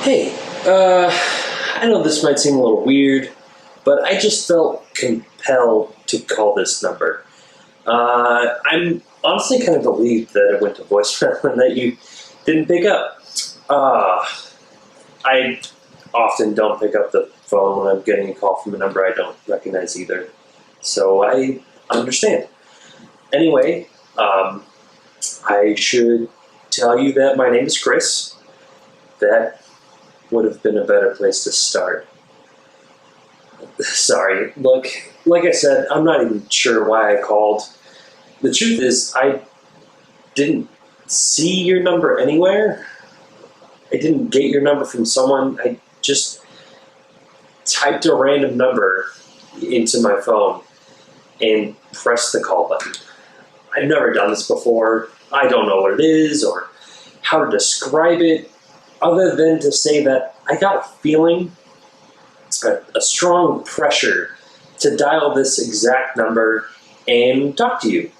Hey, I know this might seem a little weird, but I just felt compelled to call this number. I'm honestly kind of relieved that it went to voicemail and that you didn't pick up. Uh, I often don't pick up the phone when I'm getting a call from a number I don't recognize either, so I understand. Anyway, I should tell you that my name is Chris. That would have been a better place to start. Sorry, look, like I said, I'm not even sure why I called. The truth is, I didn't see your number anywhere. I didn't get your number from someone. I just typed a random number into my phone and pressed the call button. I've never done this before. I don't know what it is or how to describe it, other than to say that I got a feeling, a strong pressure to dial this exact number and talk to you.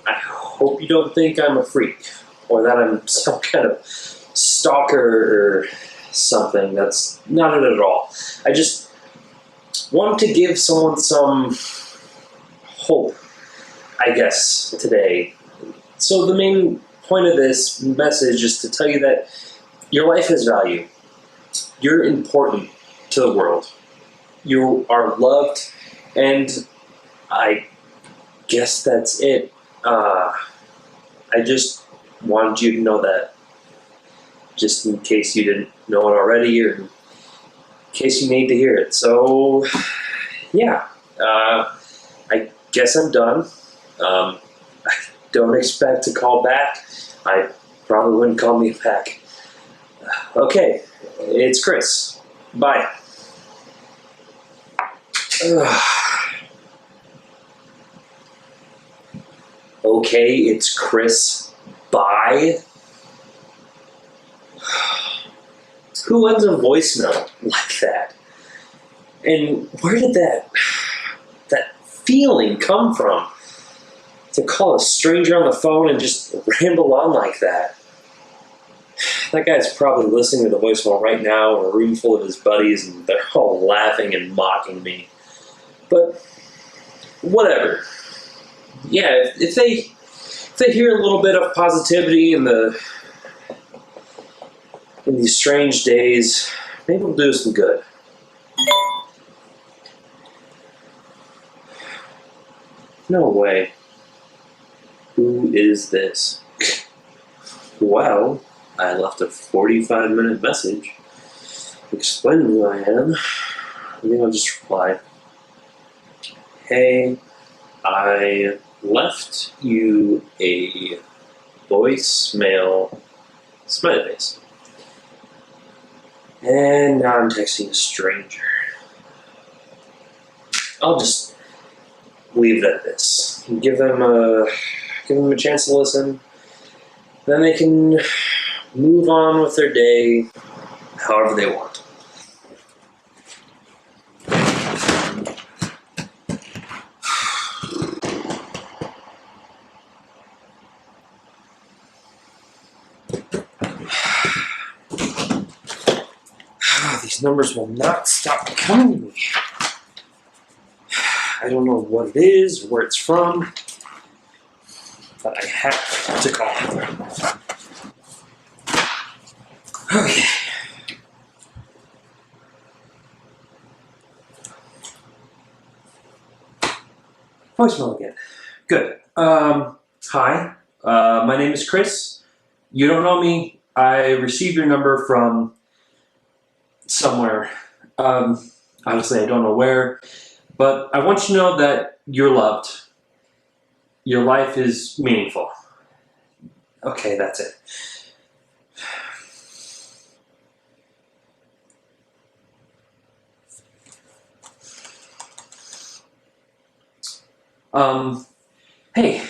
I hope you don't think I'm a freak or that I'm some kind of stalker or something. That's not it at all. I just want to give someone some hope, I guess, today. So the main point of this message is to tell you that your life has value. You're important to the world. You are loved, and I guess that's it. I just wanted you to know that, just in case you didn't know it already, or in case you need to hear it. So, yeah, I guess I'm done. I don't expect to call back. I probably wouldn't call me back. Okay, it's Chris. Bye. Okay, it's Chris. Bye. Who ends a voicemail like that? And where did that feeling come from? To call a stranger on the phone and just ramble on like that. That guy's probably listening to the voicemail right now in a room full of his buddies, and they're all laughing and mocking me. But whatever. Yeah, if they hear a little bit of positivity in these strange days, maybe it'll do some good. No way. Who is this? Well, I left a 45-minute message explaining who I am. I think I'll just reply. Hey, I left you a voicemail, smiley face. And now I'm texting a stranger. I'll just leave it at this. Give them a chance to listen. Then they can move on with their day however they want. These numbers will not stop coming to me. I don't know what it is, where it's from, but I have to call. Okay. Voicemail again. Good. Hi. My name is Chris. You don't know me. I received your number from somewhere. Honestly, I don't know where. But I want you to know that you're loved. Your life is meaningful. Okay, that's it. Hey.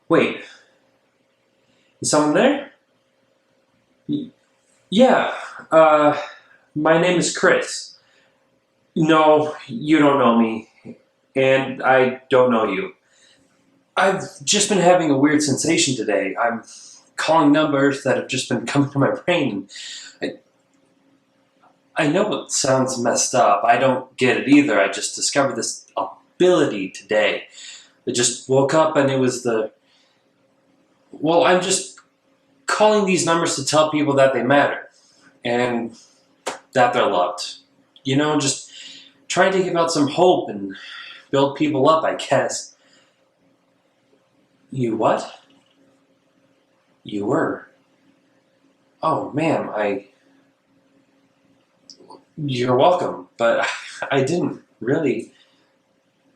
Wait. Is someone there? Yeah. My name is Chris. No, you don't know me. And I don't know you. I've just been having a weird sensation today. I'm calling numbers that have just been coming to my brain. I know it sounds messed up. I don't get it either. I just discovered this ability today. I just woke up and it was I'm just calling these numbers to tell people that they matter and that they're loved. Just trying to give out some hope and build people up, I guess. You what? You were. Oh, ma'am, You're welcome, but I didn't really.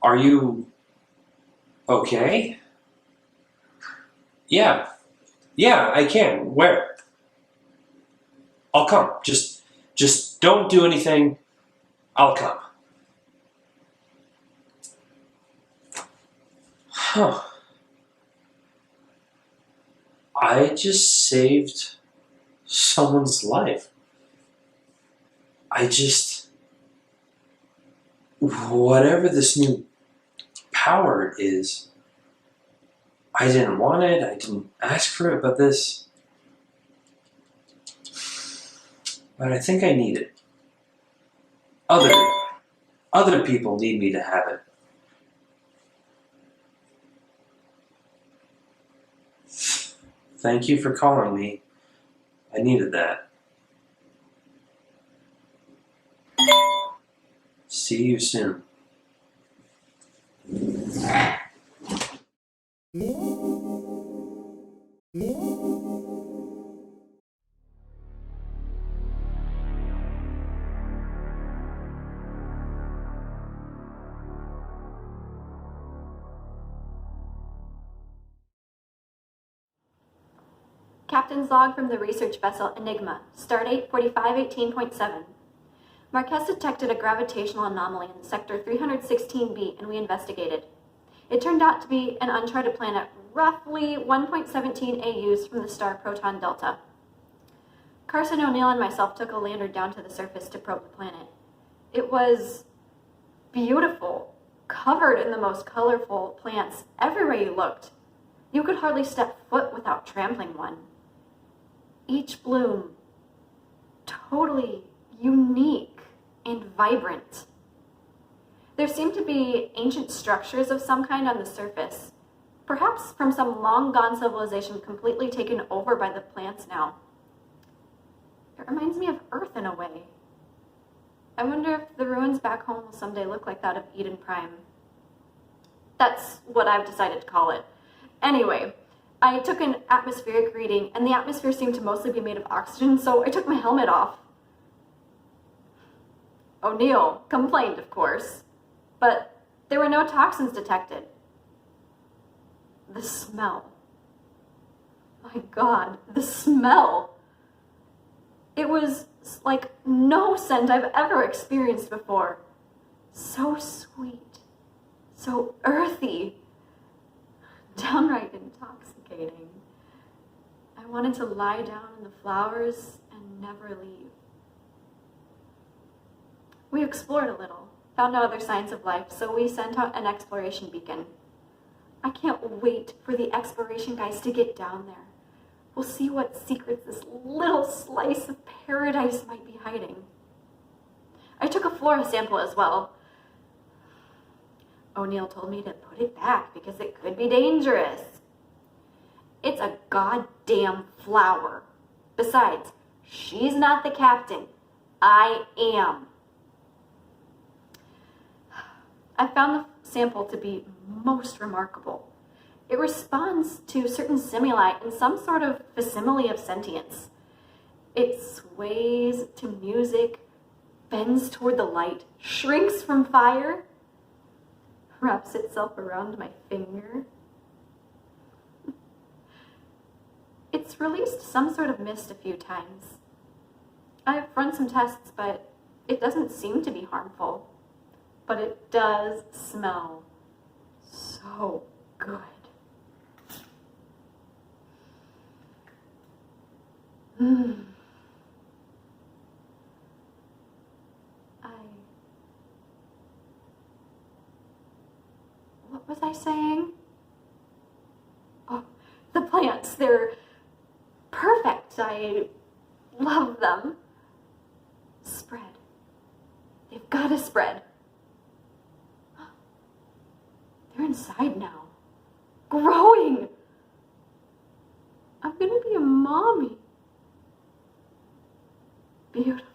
Are you okay? Yeah. Yeah, I can. Where? I'll come. Just don't do anything. I'll come. Huh. I just saved someone's life. Whatever this new power is, I didn't want it, I didn't ask for it, but I think I need it. Other people need me to have it. Thank you for calling me. I needed that. See you soon. Captain's log from the research vessel Enigma, stardate 4518.7. Marquez detected a gravitational anomaly in sector 316b, and we investigated. It turned out to be an uncharted planet roughly 1.17 AUs from the star Proton Delta. Carson O'Neill and myself took a lander down to the surface to probe the planet. It was beautiful, covered in the most colorful plants everywhere you looked. You could hardly step foot without trampling one. Each bloom totally unique and vibrant. There seemed to be ancient structures of some kind on the surface, perhaps from some long-gone civilization completely taken over by the plants now. It reminds me of Earth in a way. I wonder if the ruins back home will someday look like that of Eden Prime. That's what I've decided to call it. Anyway, I took an atmospheric reading, and the atmosphere seemed to mostly be made of oxygen, so I took my helmet off. O'Neill complained, of course, but there were no toxins detected. The smell. My God, the smell. It was like no scent I've ever experienced before. So sweet, so earthy, downright intoxicating. I wanted to lie down in the flowers and never leave. We explored a little, found no other signs of life, so we sent out an exploration beacon. I can't wait for the exploration guys to get down there. We'll see what secrets this little slice of paradise might be hiding. I took a flora sample as well. O'Neill told me to put it back because it could be dangerous. It's a goddamn flower. Besides, she's not the captain. I am. I found the sample to be most remarkable. It responds to certain stimuli in some sort of facsimile of sentience. It sways to music, bends toward the light, shrinks from fire, wraps itself around my finger. It's released some sort of mist a few times. I've run some tests, but it doesn't seem to be harmful. But it does smell so good. What was I saying? Oh, the plants, they're I love them. Spread. They've gotta spread. They're inside now. Growing. I'm gonna be a mommy. Beautiful.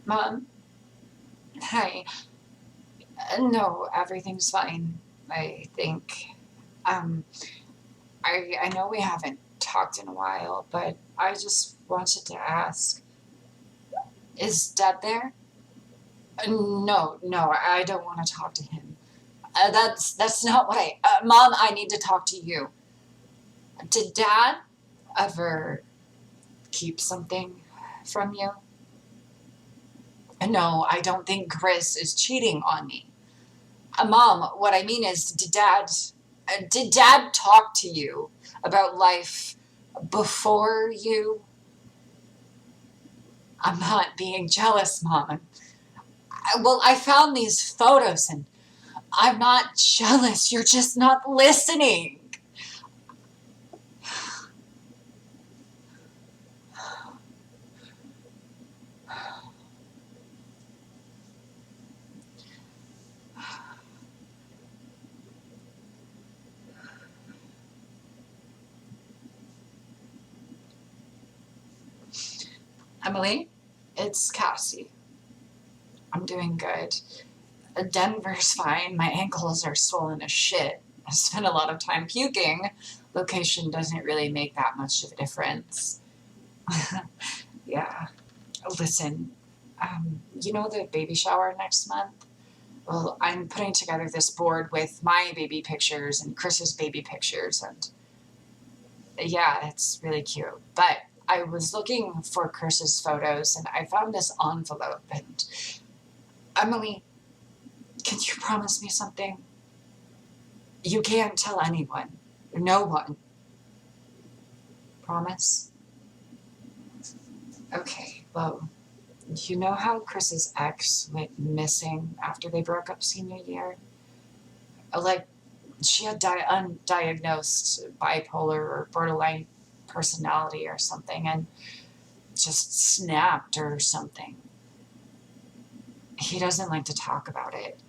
Mom? Hi. No, everything's fine. I think. Um, I know we haven't talked in a while, but I just wanted to ask, is Dad there? No, I don't want to talk to him. That's not what Mom, I need to talk to you. Did Dad ever keep something from you? No, I don't think Chris is cheating on me. Mom, what I mean is, did Dad talk to you about life before you? I'm not being jealous, Mom. I found these photos and I'm not jealous. You're just not listening. Emily, it's Cassie. I'm doing good. Denver's fine. My ankles are swollen as shit. I spent a lot of time puking. Location doesn't really make that much of a difference. Yeah. Listen, you know the baby shower next month? Well, I'm putting together this board with my baby pictures and Chris's baby pictures, and yeah, it's really cute. But I was looking for Chris's photos and I found this envelope, and Emily, can you promise me something? You can't tell anyone. No one. Promise? Okay, well, you know how Chris's ex went missing after they broke up senior year? Like, she had undiagnosed bipolar or borderline personality or something and just snapped or something. He doesn't like to talk about it.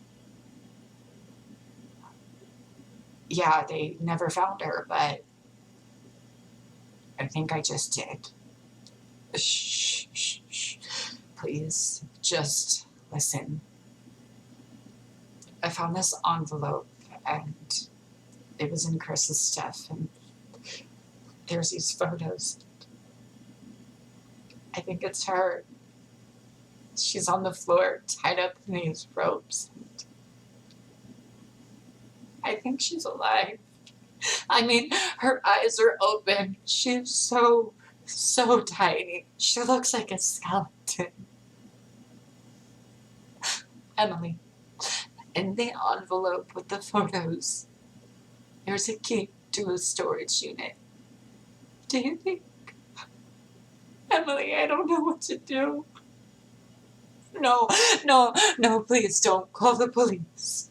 Yeah, they never found her, but I think I just did. Shh, shh, shh. Please, just listen. I found this envelope and it was in Chris's stuff, and there's these photos. I think it's her. She's on the floor, tied up in these ropes. I think she's alive. I mean, her eyes are open. She's so tiny. She looks like a skeleton. Emily, in the envelope with the photos, there's a key to a storage unit. Do you think? Emily, I don't know what to do. No, please don't call the police.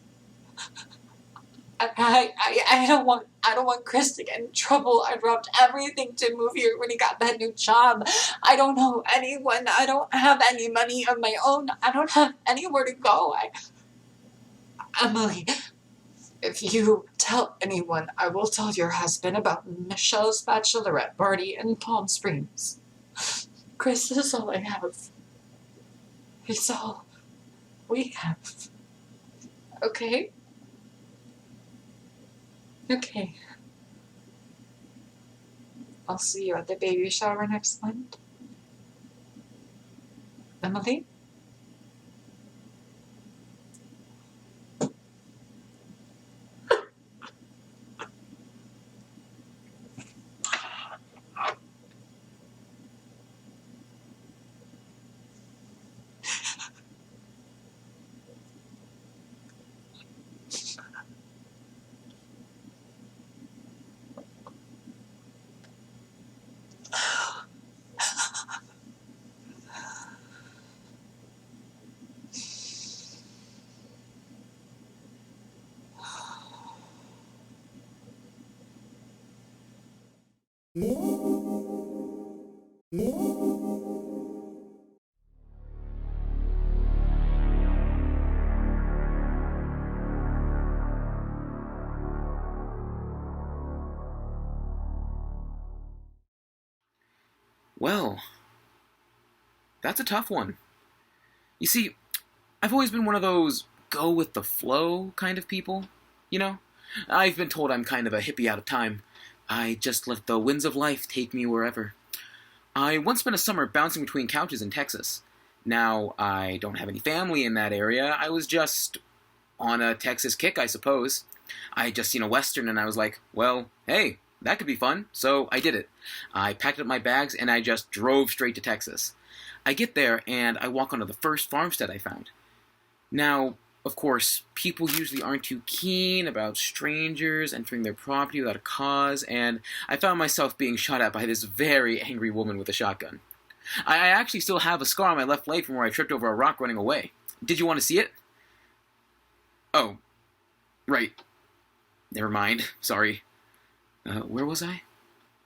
I don't want Chris to get in trouble. I dropped everything to move here when he got that new job. I don't know anyone. I don't have any money of my own. I don't have anywhere to go. Emily, if you tell anyone, I will tell your husband about Michelle's bachelorette party in Palm Springs. Chris is all I have. He's all we have. Okay? Okay. I'll see you at the baby shower next month. Emily? Well, that's a tough one. You see, I've always been one of those go with the flow kind of people, you know? I've been told I'm kind of a hippie out of time. I just let the winds of life take me wherever. I once spent a summer bouncing between couches in Texas. Now, I don't have any family in that area. I was just on a Texas kick, I suppose. I had just seen a Western and I was like, well, hey, that could be fun. So I did it. I packed up my bags and I just drove straight to Texas. I get there and I walk onto the first farmstead I found. Now, of course, people usually aren't too keen about strangers entering their property without a cause, and I found myself being shot at by this very angry woman with a shotgun. I actually still have a scar on my left leg from where I tripped over a rock running away. Did you want to see it? Oh, right. Never mind. Sorry. Where was I?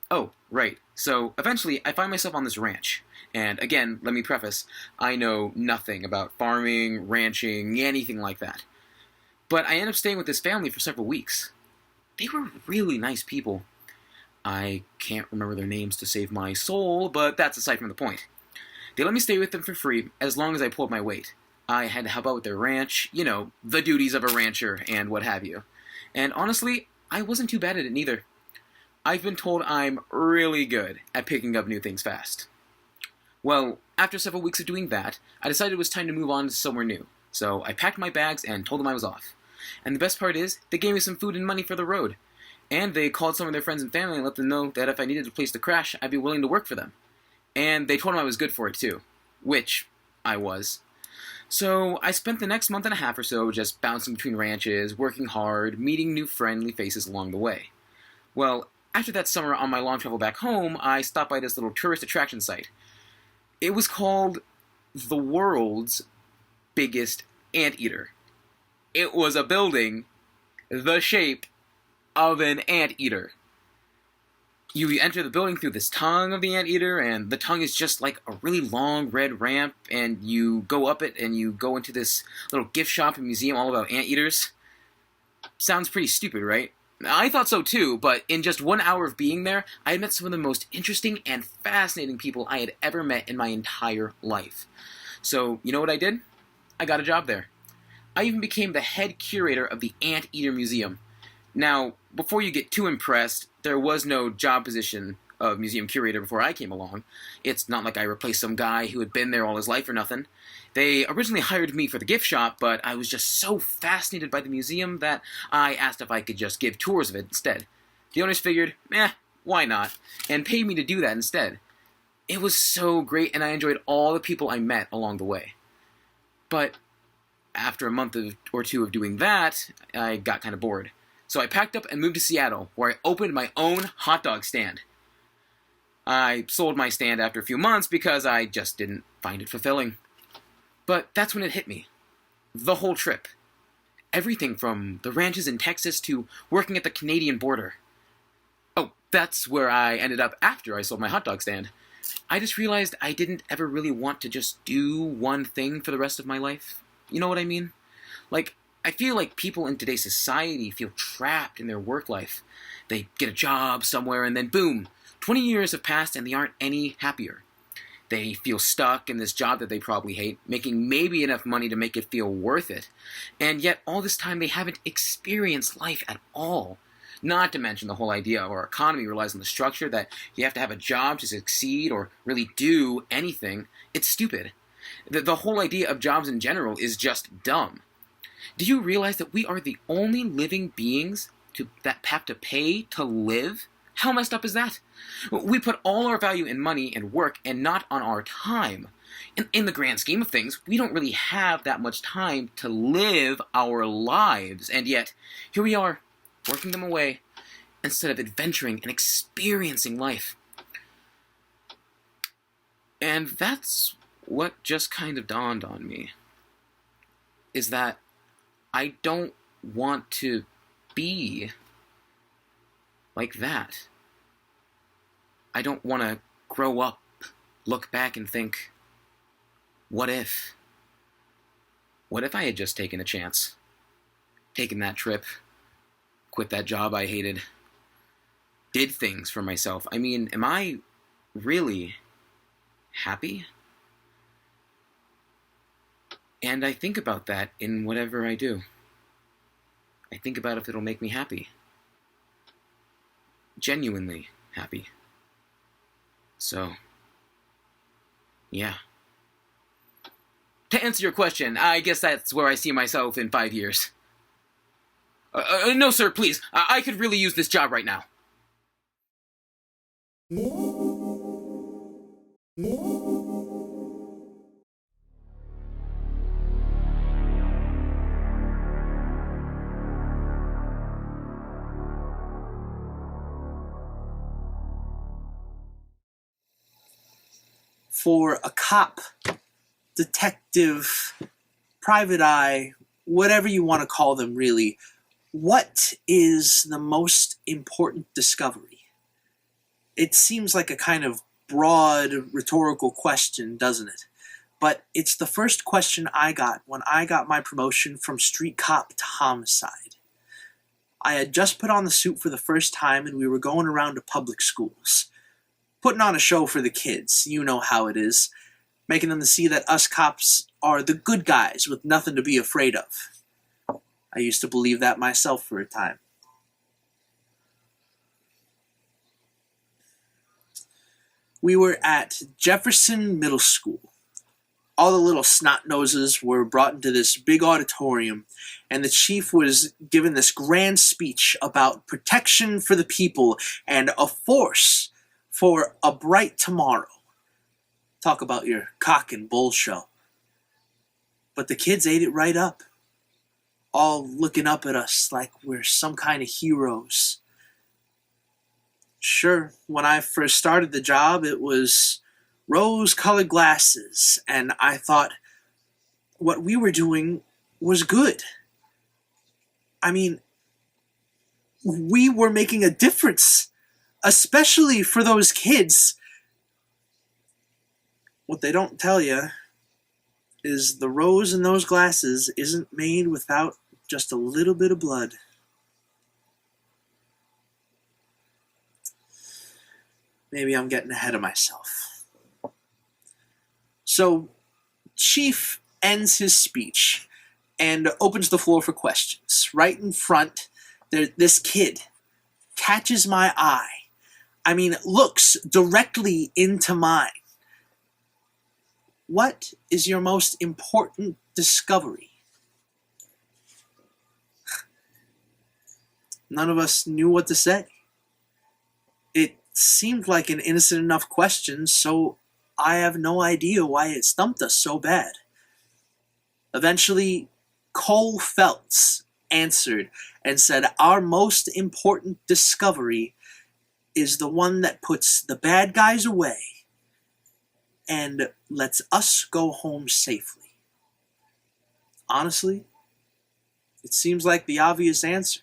Oh, right. So, eventually, I find myself on this ranch. And again, let me preface, I know nothing about farming, ranching, anything like that. But I end up staying with this family for several weeks. They were really nice people. I can't remember their names to save my soul, but that's aside from the point. They let me stay with them for free as long as I pulled my weight. I had to help out with their ranch, you know, the duties of a rancher and what have you. And honestly, I wasn't too bad at it neither. I've been told I'm really good at picking up new things fast. Well, after several weeks of doing that, I decided it was time to move on to somewhere new. So I packed my bags and told them I was off. And the best part is, they gave me some food and money for the road. And they called some of their friends and family and let them know that if I needed a place to crash, I'd be willing to work for them. And they told them I was good for it too. Which I was. So I spent the next month and a half or so just bouncing between ranches, working hard, meeting new friendly faces along the way. Well, after that summer on my long travel back home, I stopped by this little tourist attraction site. It was called the world's biggest anteater. It was a building the shape of an anteater. You enter the building through this tongue of the anteater, and the tongue is just like a really long red ramp, and you go up it and you go into this little gift shop and museum all about anteaters. Sounds pretty stupid, right? I thought so too, but in just 1 hour of being there, I had met some of the most interesting and fascinating people I had ever met in my entire life. So, you know what I did? I got a job there. I even became the head curator of the Anteater Museum. Now, before you get too impressed, there was no job position a museum curator before I came along. It's not like I replaced some guy who had been there all his life or nothing. They originally hired me for the gift shop, but I was just so fascinated by the museum that I asked if I could just give tours of it instead. The owners figured, why not, and paid me to do that instead. It was so great, and I enjoyed all the people I met along the way. But after a month or two of doing that, I got kind of bored. So I packed up and moved to Seattle, where I opened my own hot dog stand. I sold my stand after a few months because I just didn't find it fulfilling. But that's when it hit me. The whole trip. Everything from the ranches in Texas to working at the Canadian border. Oh, that's where I ended up after I sold my hot dog stand. I just realized I didn't ever really want to just do one thing for the rest of my life. You know what I mean? Like, I feel like people in today's society feel trapped in their work life. They get a job somewhere and then boom, 20 years have passed and they aren't any happier. They feel stuck in this job that they probably hate, making maybe enough money to make it feel worth it. And yet all this time they haven't experienced life at all. Not to mention the whole idea of our economy relies on the structure that you have to have a job to succeed or really do anything. It's stupid. The whole idea of jobs in general is just dumb. Do you realize that we are the only living beings that have to pay to live? How messed up is that? We put all our value in money and work and not on our time. In the grand scheme of things, we don't really have that much time to live our lives, and yet here we are, working them away instead of adventuring and experiencing life. And that's what just kind of dawned on me, is that I don't want to be like that. I don't want to grow up, look back and think, what if? What if I had just taken a chance? Taken that trip, quit that job I hated, did things for myself. I mean, am I really happy? And I think about that in whatever I do. I think about if it'll make me happy. Genuinely happy. So, yeah. To answer your question, I guess that's where I see myself in 5 years. No, sir, please. I could really use this job right now. For a cop, detective, private eye, whatever you want to call them really, what is the most important discovery? It seems like a kind of broad rhetorical question, doesn't it? But it's the first question I got when I got my promotion from street cop to homicide. I had just put on the suit for the first time and we were going around to public schools. Putting on a show for the kids, you know how it is. Making them see that us cops are the good guys with nothing to be afraid of. I used to believe that myself for a time. We were at Jefferson Middle School. All the little snot-noses were brought into this big auditorium, and the chief was given this grand speech about protection for the people and a force for a bright tomorrow. Talk about your cock and bull show. But the kids ate it right up, all looking up at us like we're some kind of heroes. Sure, when I first started the job, it was rose-colored glasses, and I thought what we were doing was good. I mean, we were making a difference, especially for those kids. What they don't tell you is the rose in those glasses isn't made without just a little bit of blood. Maybe I'm getting ahead of myself. So, Chief ends his speech and opens the floor for questions. Right in front, this kid catches my eye. looks directly into mine. What is your most important discovery? None of us knew what to say. It seemed like an innocent enough question, so I have no idea why it stumped us so bad. Eventually, Cole Phelps answered and said, "Our most important discovery is the one that puts the bad guys away and lets us go home safely." Honestly, it seems like the obvious answer.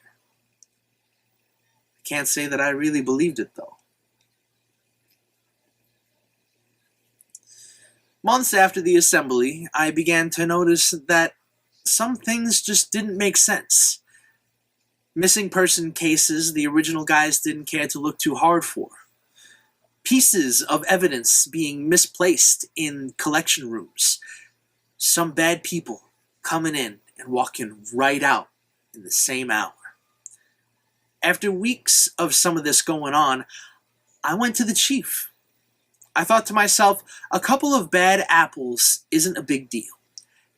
I can't say that I really believed it, though. Months after the assembly, I began to notice that some things just didn't make sense. Missing person cases the original guys didn't care to look too hard for. Pieces of evidence being misplaced in collection rooms. Some bad people coming in and walking right out in the same hour. After weeks of some of this going on, I went to the chief. I thought to myself, a couple of bad apples isn't a big deal.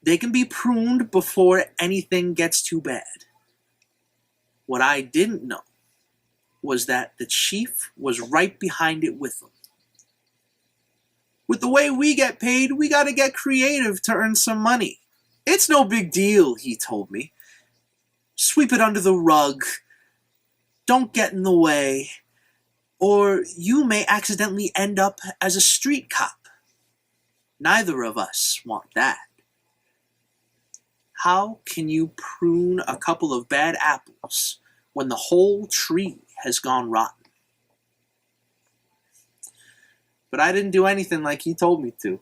They can be pruned before anything gets too bad. What I didn't know was that the chief was right behind it with them. With the way we get paid, we gotta get creative to earn some money. It's no big deal, he told me. Sweep it under the rug. Don't get in the way, or you may accidentally end up as a street cop. Neither of us want that. How can you prune a couple of bad apples when the whole tree has gone rotten? But I didn't do anything like he told me to.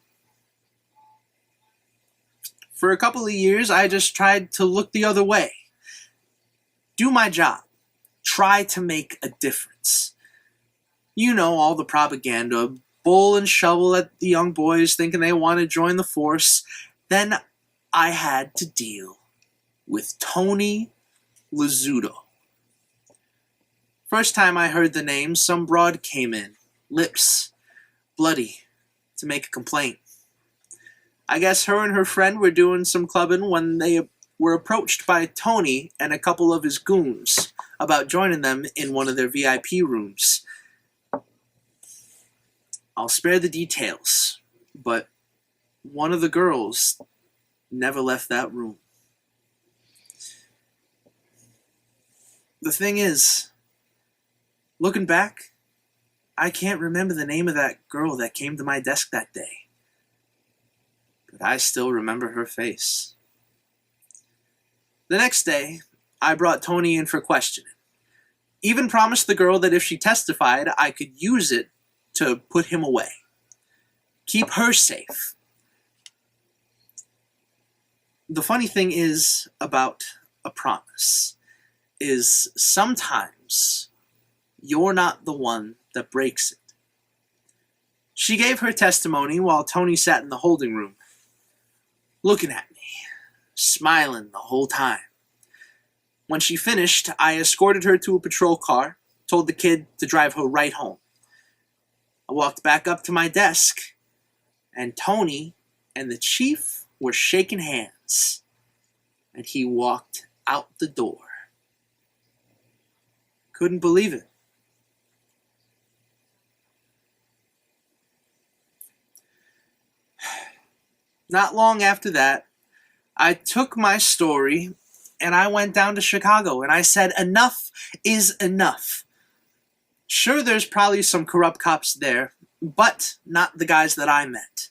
For a couple of years, I just tried to look the other way. Do my job. Try to make a difference. You know, all the propaganda, bull and shovel at the young boys thinking they want to join the force. Then I had to deal with Tony Lazzuto. First time I heard the name, some broad came in, lips bloody, to make a complaint. I guess her and her friend were doing some clubbing when they were approached by Tony and a couple of his goons about joining them in one of their VIP rooms. I'll spare the details, but one of the girls never left that room. The thing is, looking back, I can't remember the name of that girl that came to my desk that day. But I still remember her face. The next day, I brought Tony in for questioning. Even promised the girl that if she testified, I could use it to put him away. Keep her safe. The funny thing is about a promise is sometimes you're not the one that breaks it. She gave her testimony while Tony sat in the holding room, looking at me, smiling the whole time. When she finished, I escorted her to a patrol car, told the kid to drive her right home. I walked back up to my desk, and Tony and the chief were shaking hands, and he walked out the door. Couldn't believe it. Not long after that, I took my story and I went down to Chicago and I said, enough is enough. Sure, there's probably some corrupt cops there, but not the guys that I met.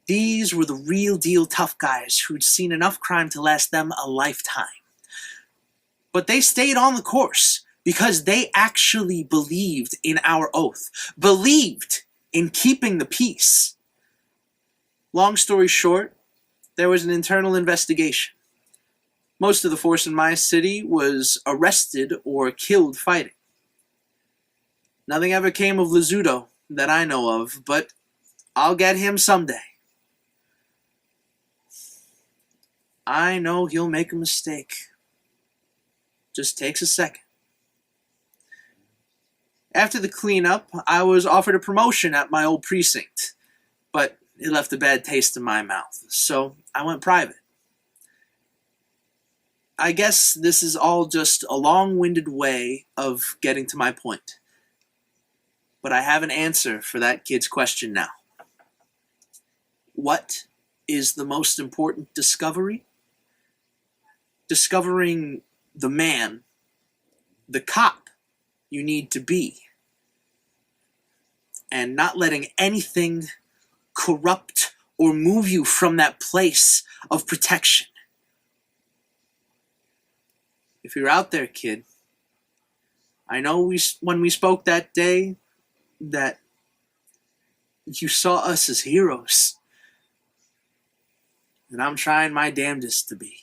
These were the real deal tough guys who'd seen enough crime to last them a lifetime. But they stayed on the course because they actually believed in our oath, believed in keeping the peace. Long story short, there was an internal investigation. Most of the force in my city was arrested or killed fighting. Nothing ever came of Lazzuto that I know of, but I'll get him someday. I know he'll make a mistake. Just takes a second. After the cleanup, I was offered a promotion at my old precinct, but it left a bad taste in my mouth, so I went private. I guess this is all just a long-winded way of getting to my point. But I have an answer for that kid's question now. What is the most important discovery? Discovering the man, the cop you need to be, and not letting anything corrupt or move you from that place of protection. If you're out there, kid, I know when we spoke that day that you saw us as heroes, and I'm trying my damnedest to be.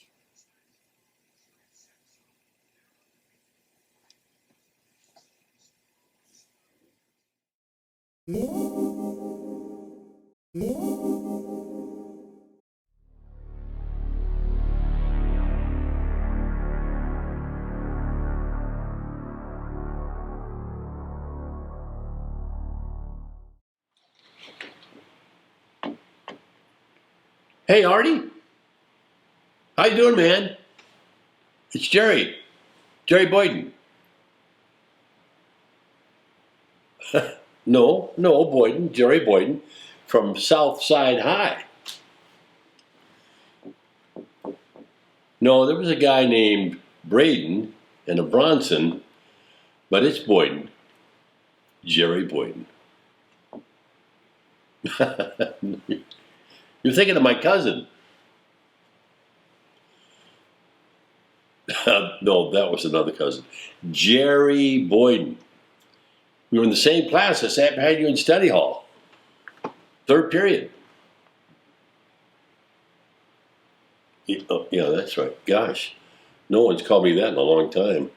Hey, Artie. How you doing, man? It's Jerry. Jerry Boyden. No, Boyden. Jerry Boyden from Southside High. No, there was a guy named Braden and a Bronson, but it's Boyden. Jerry Boyden. You're thinking of my cousin. No, that was another cousin. Jerry Boyden. We were in the same class. I sat behind you in study hall. Third period. Yeah, that's right. Gosh, no one's called me that in a long time.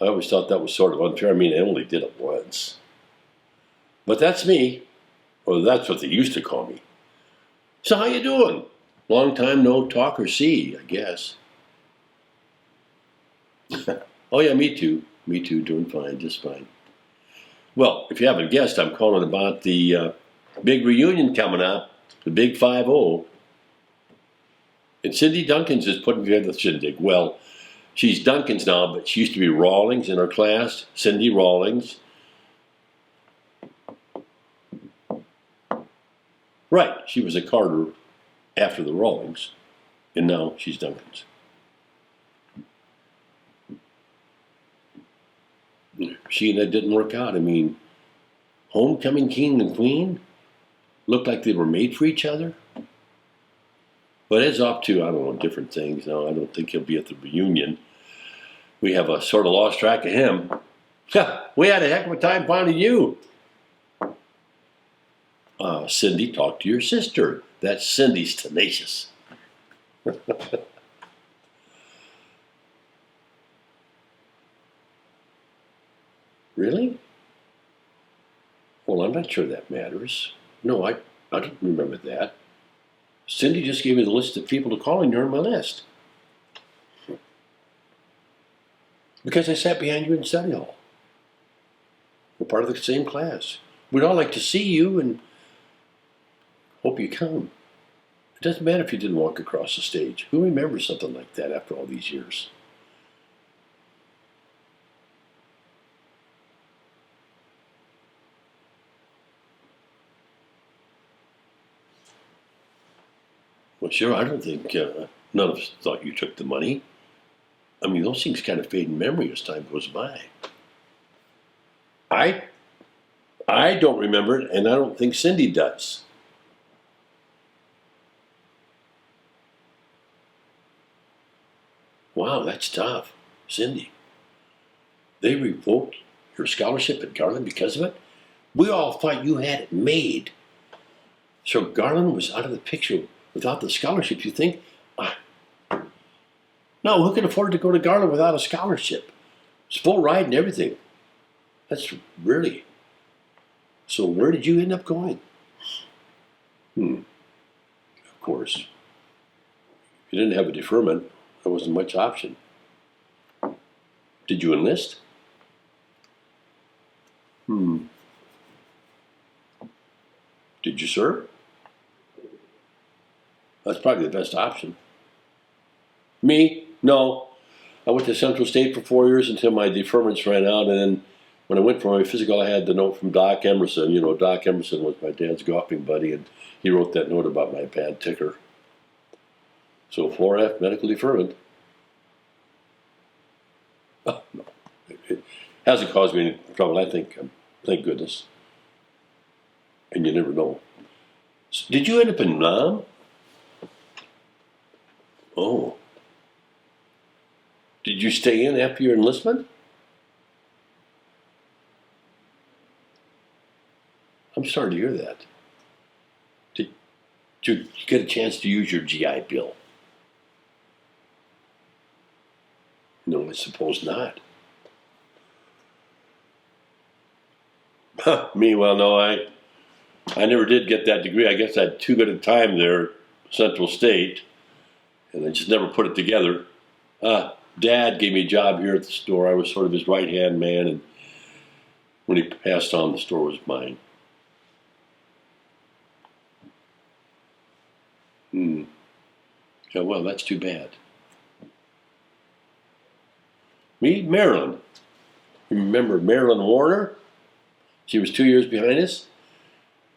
I always thought that was sort of unfair. I mean, I only did it once. But that's me. Or that's what they used to call me. So how you doing? Long time no talk or see, I guess. Oh yeah, me too. Me too, doing fine, just fine. Well, if you haven't guessed, I'm calling about the big reunion coming up, the Big 5-0. And Cindy Duncans is putting together the shindig. Well, she's Duncans now, but she used to be Rawlings in her class, Cindy Rawlings. Right, she was a Carter after the Rawlings, and now she's Duncans. She and that didn't work out. I mean, homecoming king and queen looked like they were made for each other. But Ed's off to, I don't know, different things now. I don't think he'll be at the reunion. We have a sort of lost track of him. We had a heck of a time finding you. Cindy, talk to your sister. That Cindy's tenacious. Really? Well, I'm not sure that matters. No, I don't remember that. Cindy just gave me the list of people to call, and you're on my list. Because I sat behind you in study hall. We're part of the same class. We'd all like to see you and hope you come. It doesn't matter if you didn't walk across the stage. Who remembers something like that after all these years? Well, sure, I don't think none of us thought you took the money. I mean, those things kind of fade in memory as time goes by. I don't remember it, and I don't think Cindy does. Wow, that's tough. Cindy, they revoked your scholarship at Garland because of it? We all thought you had it made. So Garland was out of the picture without the scholarship, you think? No, who can afford to go to Garland without a scholarship? It's full ride and everything. That's really. So where did you end up going? Of course. You didn't have a deferment. There wasn't much option. Did you enlist? Did you serve? That's probably the best option. Me? No. I went to Central State for 4 years until my deferments ran out, and then when I went for my physical, I had the note from Doc Emerson. You know, Doc Emerson was my dad's golfing buddy, and he wrote that note about my bad ticker. So 4F, medical deferment. Oh, no. It hasn't caused me any trouble, I think. Thank goodness. And you never know. So, did you end up in Nam? Oh. Did you stay in after your enlistment? I'm sorry to hear that. Did you get a chance to use your GI Bill? No, I suppose not. Me, well, no, I never did get that degree. I guess I had too good a time there, at Central State, and I just never put it together. Dad gave me a job here at the store. I was sort of his right-hand man, and when he passed on, the store was mine. Yeah, well, that's too bad. Me, Marilyn. You remember Marilyn Warner? She was 2 years behind us.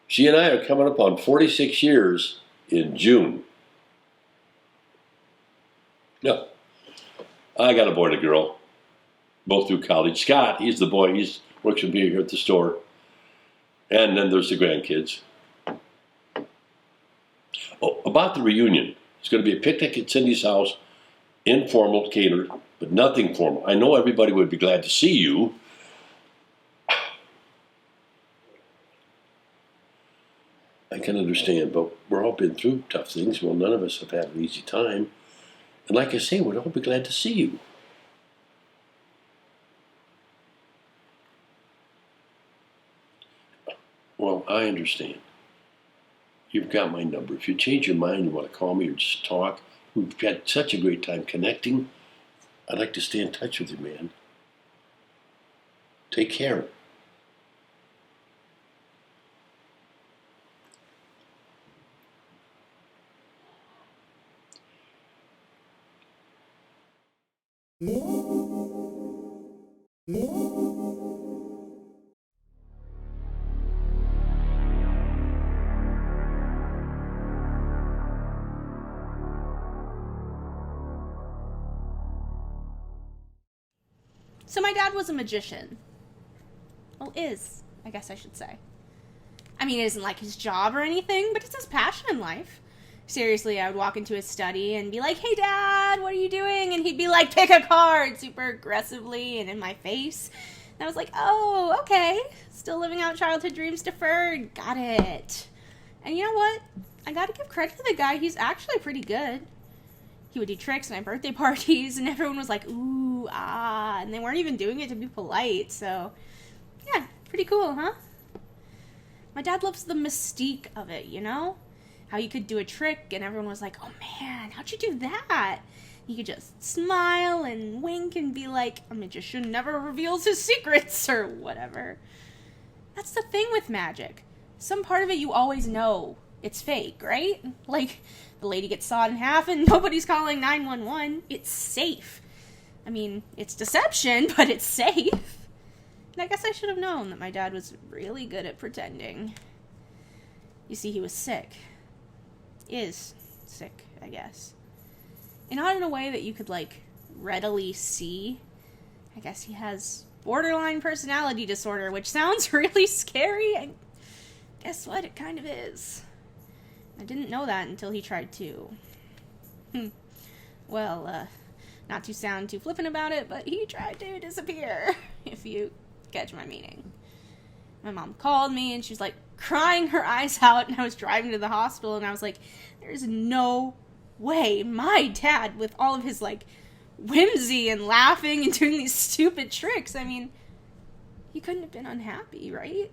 She and I are coming up on 46 years in June. No. I got a boy and a girl, both through college. Scott, he's the boy. He works with me here at the store. And then there's the grandkids. Oh, about the reunion. It's going to be a picnic at Cindy's house, informal, catered, but nothing formal. I know everybody would be glad to see you. I can understand, but we're all been through tough things. Well, none of us have had an easy time. And like I say, we'd all be glad to see you. Well, I understand. You've got my number. If you change your mind, you want to call me or just talk, we've had such a great time connecting. I'd like to stay in touch with you, man. Take care. So my dad was a magician. Well, is, I guess I should say. I mean, it isn't like his job or anything, but it's his passion in life. Seriously, I would walk into his study and be like, "Hey, Dad, what are you doing?" And he'd be like, "Pick a card," super aggressively and in my face. And I was like, "Oh, okay. Still living out childhood dreams deferred. Got it." And you know what? I gotta give credit to the guy. He's actually pretty good. He would do tricks at my birthday parties, and everyone was like, "Ooh, ah," and they weren't even doing it to be polite, so yeah, pretty cool, huh? My dad loves the mystique of it, you know? How you could do a trick, and everyone was like, "Oh man, how'd you do that?" You could just smile and wink and be like, "A magician never reveals his secrets," or whatever. That's the thing with magic. Some part of it you always know it's fake, right? Like, the lady gets sawed in half and nobody's calling 911. It's safe. I mean, it's deception, but it's safe. And I guess I should have known that my dad was really good at pretending. You see, he was sick. Is sick, I guess. And not in a way that you could, like, readily see. I guess he has borderline personality disorder, which sounds really scary, and guess what? It kind of is. I didn't know that until he tried to. Well, not to sound too flippant about it, but he tried to disappear, if you catch my meaning. My mom called me, and she was, like, crying her eyes out, and I was driving to the hospital, and I was like, there's no way my dad, with all of his, like, whimsy and laughing and doing these stupid tricks, I mean, he couldn't have been unhappy, right?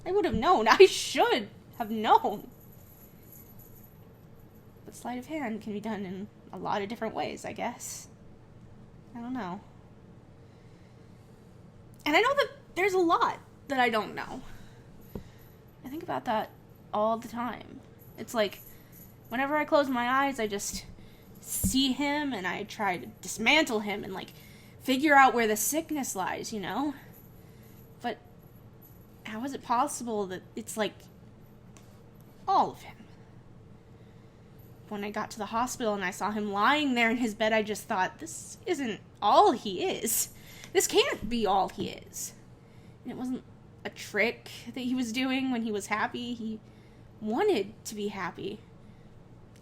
I would have known. I should have known. But sleight of hand can be done in a lot of different ways, I guess. I don't know. And I know that there's a lot that I don't know. I think about that all the time. It's like, whenever I close my eyes, I just see him and I try to dismantle him and, like, figure out where the sickness lies, you know? But how is it possible that it's, like, all of him? When I got to the hospital and I saw him lying there in his bed, I just thought, this isn't all he is. This can't be all he is. And it wasn't a trick that he was doing when he was happy. He wanted to be happy.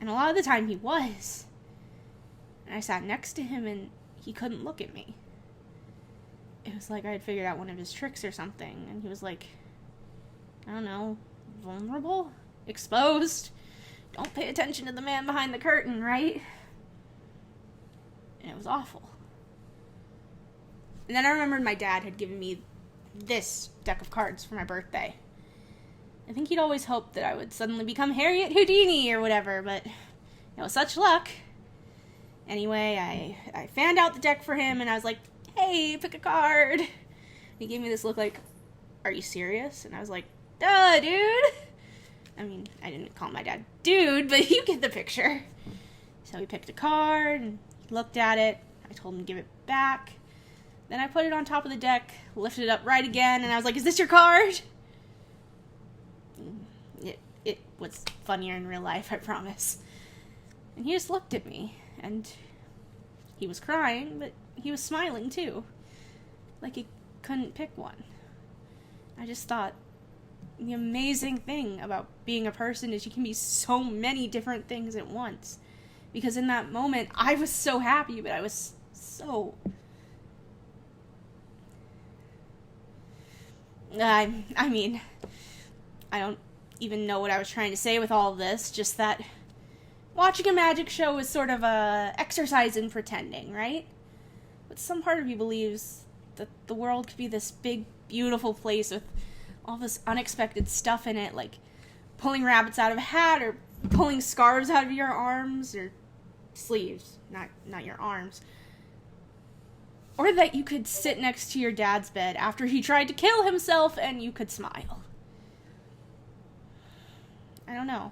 And a lot of the time he was. And I sat next to him and he couldn't look at me. It was like I had figured out one of his tricks or something. And he was like, I don't know, vulnerable? Exposed? Don't pay attention to the man behind the curtain, right? And it was awful. And then I remembered my dad had given me this deck of cards for my birthday. I think he'd always hoped that I would suddenly become Harriet Houdini or whatever, but such luck. Anyway, I fanned out the deck for him and I was like, hey, pick a card. He gave me this look like, are you serious? And I was like, duh, dude. I mean, I didn't call my dad dude, but you get the picture. So he picked a card and he looked at it. I told him to give it back. Then I put it on top of the deck, lifted it up right again, and I was like, is this your card? It was funnier in real life, I promise. And he just looked at me, and he was crying, but he was smiling too. Like he couldn't pick one. I just thought, the amazing thing about being a person is you can be so many different things at once. Because in that moment, I was so happy, but I was so... I mean, I don't even know what I was trying to say with all of this, just that watching a magic show is sort of a exercise in pretending, right? But some part of you believes that the world could be this big, beautiful place with all this unexpected stuff in it, like pulling rabbits out of a hat, or pulling scarves out of your arms, or sleeves, not your arms. Or that you could sit next to your dad's bed after he tried to kill himself and you could smile. I don't know.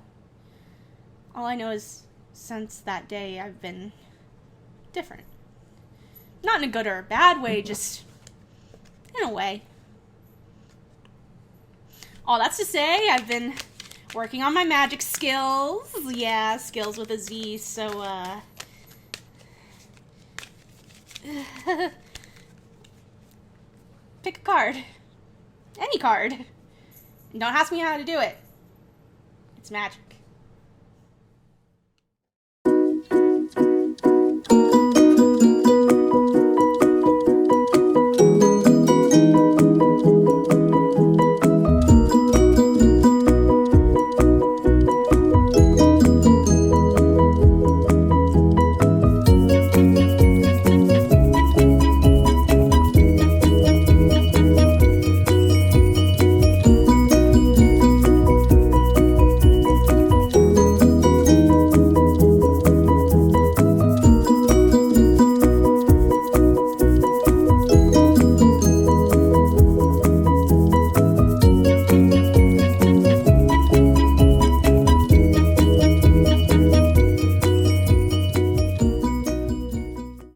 All I know is since that day I've been different. Not in a good or a bad way, just in a way. All that's to say, I've been working on my magic skills. Yeah, skills with a Z, so, pick a card. Any card. And don't ask me how to do it. It's magic.